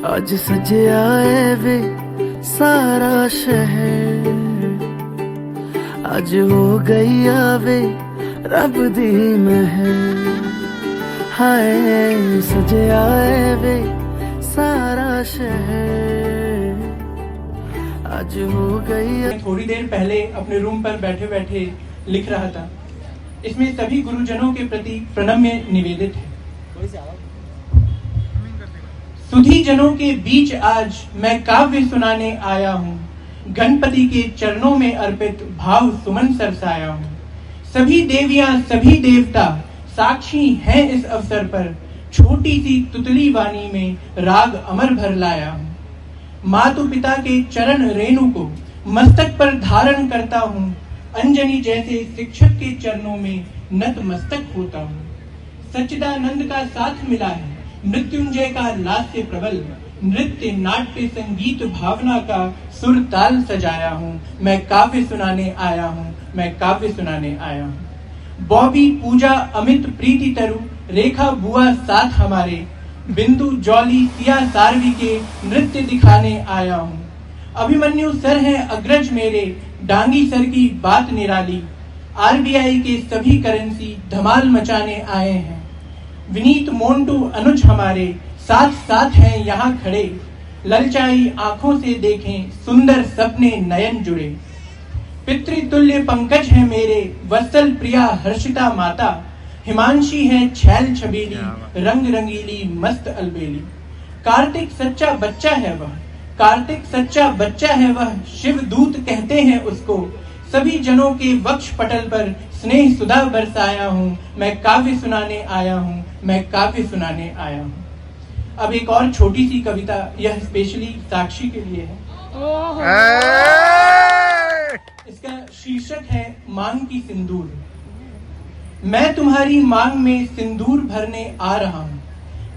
आज सजया है वे सारा शहर, आज हो गई आवे रब दी महर। हाय सजया है वे सारा शहर, आज हो गई। थोड़ी देर पहले अपने रूम पर बैठे बैठे लिख रहा था। इसमें सभी गुरुजनों के प्रति प्रणम्य निवेदित है। सुधी जनों के बीच आज मैं काव्य सुनाने आया हूँ, गणपति के चरणों में अर्पित भाव सुमन सरसाया हूँ। सभी देवियां सभी देवता साक्षी हैं इस अवसर पर, छोटी सी तुतली वाणी में राग अमर भर लाया हूँ। मातु पिता के चरण रेणु को मस्तक पर धारण करता हूँ, अंजनी जैसे शिक्षक के चरणों में नतमस्तक होता हूँ। सच्चिदानंद का साथ मिला है, मृत्युंजय का लास्य प्रबल, नृत्य नाट्य संगीत भावना का सुर ताल सजाया हूँ। मैं काव्य सुनाने आया हूँ, मैं काव्य सुनाने आया हूँ। बॉबी पूजा अमित प्रीति तरु, रेखा बुआ साथ हमारे, बिंदु जौली सिया सारवी के नृत्य दिखाने आया हूँ। अभिमन्यु सर हैं अग्रज मेरे, डांगी सर की बात निराली, आरबीआई के सभी करेंसी धमाल मचाने आए हैं। विनीत मोन्टू अनुज हमारे साथ साथ हैं यहाँ खड़े, ललचाई आंखों से देखें सुंदर सपने नयन जुड़े। पितृतुल्य पंकज है मेरे, वत्सल प्रिया हर्षिता माता, हिमांशी है छैल छबीली, रंग रंगीली मस्त अलबेली। कार्तिक सच्चा बच्चा है वह, कार्तिक सच्चा बच्चा है वह, शिव दूत कहते हैं उसको। सभी जनों के वक्ष पटल पर स्नेह सुधा बरसाया हूँ। मैं काव्य सुनाने आया हूँ, मैं काव्य सुनाने आया हूँ। अब एक और छोटी सी कविता, यह स्पेशली साक्षी के लिए है। इसका शीर्षक है मांग की सिंदूर। मैं तुम्हारी मांग में सिंदूर भरने आ रहा हूँ,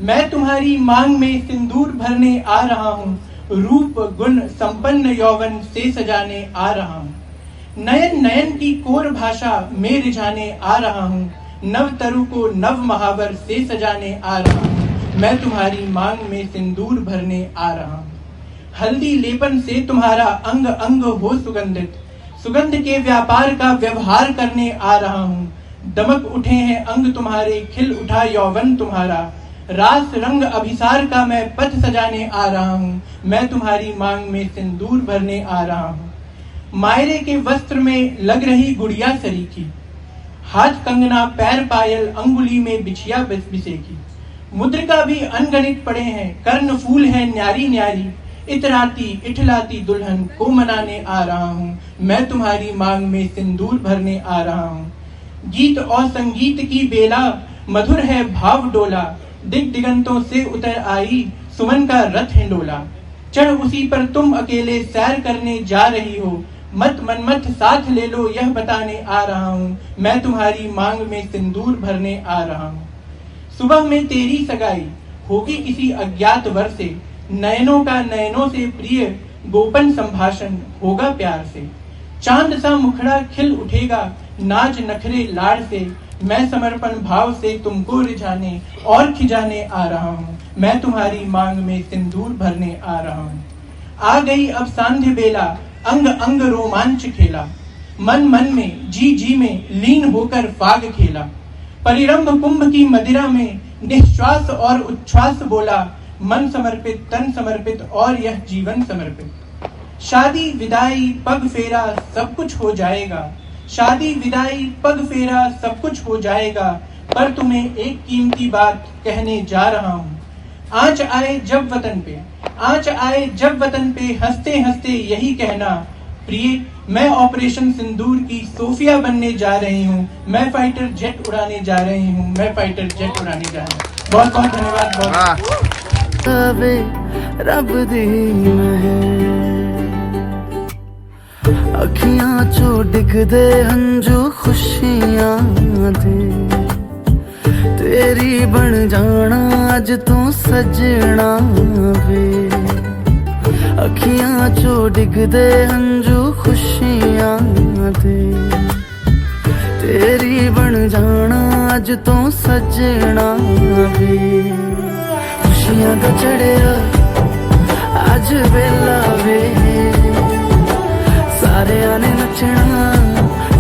मैं तुम्हारी मांग में सिंदूर भरने आ रहा हूँ। रूप गुण संपन्न यौवन से सजाने आ रहा हूँ, नयन नयन की कोर भाषा में रिझाने आ रहा हूँ। नव तरु को नव महावर से सजाने आ रहा हूँ, मैं तुम्हारी मांग में सिंदूर भरने आ रहा हूँ। हल्दी लेपन से तुम्हारा अंग अंग हो सुगंधित, सुगंध के व्यापार का व्यवहार करने आ रहा हूँ। दमक उठे हैं अंग तुम्हारे, खिल उठा यौवन तुम्हारा, रास रंग अभिसार का मैं पथ सजाने आ रहा हूँ। मैं तुम्हारी मांग में सिंदूर भरने आ रहा हूँ। मायरे के वस्त्र में लग रही गुड़िया सरीखी, हाथ कंगना पैर पायल अंगुली में बिछिया बिसेकी। मुद्रिका भी अनगणित पड़े हैं, कर्ण फूल है न्यारी न्यारी, इतराती इठलाती दुल्हन को मनाने आ रहा हूँ। मैं तुम्हारी मांग में सिंदूर भरने आ रहा हूँ। गीत और संगीत की बेला मधुर है भाव डोला, दिग दिगंतों से उतर आई सुमन का रथ हिंडोला। चढ़ उसी पर तुम अकेले सैर करने जा रही हो, मत मनमत साथ ले लो यह बताने आ रहा हूँ। मैं तुम्हारी मांग में सिंदूर भरने आ रहा हूँ। सुबह में तेरी सगाई होगी किसी अज्ञात वर से, नयनों का नयनों से प्रिय गोपन संभाषण होगा प्यार से। चांद सा मुखड़ा खिल उठेगा नाच नखरे लाड़ से, मैं समर्पण भाव से तुमको रिझाने और खिजाने आ रहा हूँ। मैं तुम्हारी मांग में सिंदूर भरने आ रहा हूँ। आ गई अब सांध्य बेला, अंग अंग रोमांच खेला, मन मन में जी जी में लीन होकर फाग खेला। परिरंभ कुंभ की मदिरा में निश्वास और उच्छ्वास बोला, मन समर्पित तन समर्पित और यह जीवन समर्पित। शादी विदाई पग फेरा सब कुछ हो जाएगा, शादी विदाई पग फेरा सब कुछ हो जाएगा, पर तुम्हें एक कीमती बात कहने जा रहा हूँ। आँच आए जब वतन पे, आँच आए जब वतन पे, हंसते हंसते यही कहना, प्रिय मैं ऑपरेशन सिंदूर की सोफिया बनने जा रही हूँ। मैं फाइटर जेट उड़ाने जा रही हूँ, मैं फाइटर जेट उड़ाने जा रही हूँ। बहुत बहुत धन्यवाद। रब दी अखियां चो डिग दे हंजू खुशियां दे, तेरी बन जाना अज तू सजना वे। अखियां चो डिग दे हंजू खुशियां दे, तेरी बन जाना अज तू सजना वे। खुशियां दा चढ़िया अज वेला वे सारे आने नचना